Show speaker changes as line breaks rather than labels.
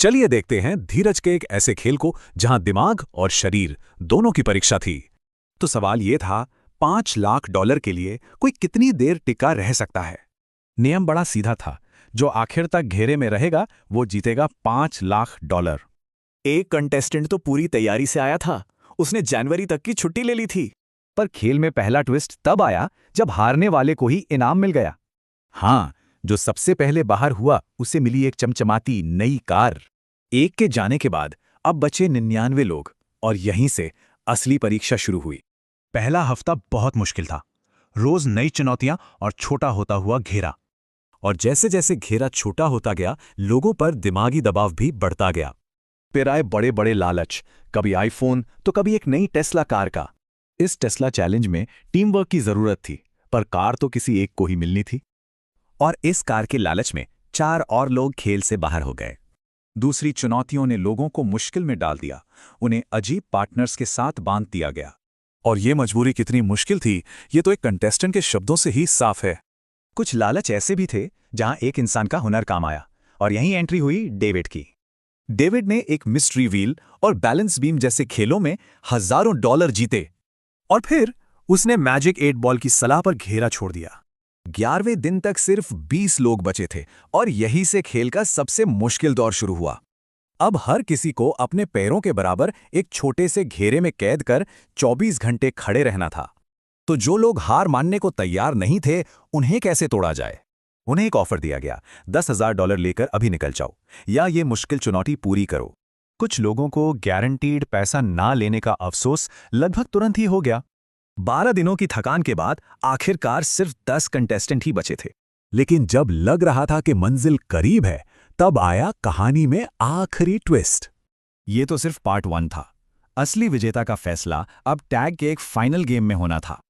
चलिए देखते हैं धीरज के एक ऐसे खेल को जहां दिमाग और शरीर दोनों की परीक्षा थी। तो सवाल ये था, 5 लाख डॉलर के लिए कोई कितनी देर टिका रह सकता है। नियम बड़ा सीधा था, जो आखिर तक घेरे में रहेगा वो जीतेगा 5 लाख डॉलर।
एक कंटेस्टेंट तो पूरी तैयारी से आया था, उसने जनवरी तक की छुट्टी ले ली थी।
पर खेल में पहला ट्विस्ट तब आया जब हारने वाले को ही इनाम मिल गया।
हाँ, जो सबसे पहले बाहर हुआ उसे मिली एक चमचमाती नई कार। एक के जाने के बाद अब बचे 99 लोग, और यहीं से असली परीक्षा शुरू हुई। पहला हफ्ता बहुत मुश्किल था, रोज नई चुनौतियां और छोटा होता हुआ घेरा। और जैसे जैसे घेरा छोटा होता गया, लोगों पर दिमागी दबाव भी बढ़ता गया। फिर आए बड़े बड़े लालच, कभी आईफोन तो कभी एक नई टेस्ला कार का। इस टेस्ला चैलेंज में टीम वर्क की जरूरत थी, पर कार तो किसी एक को ही मिलनी थी। और इस कार के लालच में 4 और लोग खेल से बाहर हो गए। दूसरी चुनौतियों ने लोगों को मुश्किल में डाल दिया, उन्हें अजीब पार्टनर्स के साथ बांध दिया गया। और ये मजबूरी कितनी मुश्किल थी, ये तो एक कंटेस्टेंट के शब्दों से ही साफ है। कुछ लालच ऐसे भी थे जहां एक इंसान का हुनर काम आया, और यहीं एंट्री हुई डेविड की। डेविड ने एक मिस्ट्री व्हील और बैलेंस बीम जैसे खेलों में हजारों डॉलर जीते, और फिर उसने मैजिक 8 बॉल की सलाह पर घेरा छोड़ दिया। 11वें दिन तक सिर्फ 20 लोग बचे थे, और यहीं से खेल का सबसे मुश्किल दौर शुरू हुआ। अब हर किसी को अपने पैरों के बराबर एक छोटे से घेरे में कैद कर 24 घंटे खड़े रहना था। तो जो लोग हार मानने को तैयार नहीं थे, उन्हें कैसे तोड़ा जाए? उन्हें एक ऑफर दिया गया, $10,000 लेकर अभी निकल जाओ, या ये मुश्किल चुनौती पूरी करो। कुछ लोगों को गारंटीड पैसा ना लेने का अफसोस लगभग तुरंत ही हो गया। 12 दिनों की थकान के बाद आखिरकार सिर्फ 10 कंटेस्टेंट ही बचे थे। लेकिन जब लग रहा था कि मंजिल करीब है, तब आया कहानी में आखिरी ट्विस्ट। ये तो सिर्फ पार्ट 1 था। असली विजेता का फैसला अब टैग के एक फाइनल गेम में होना था।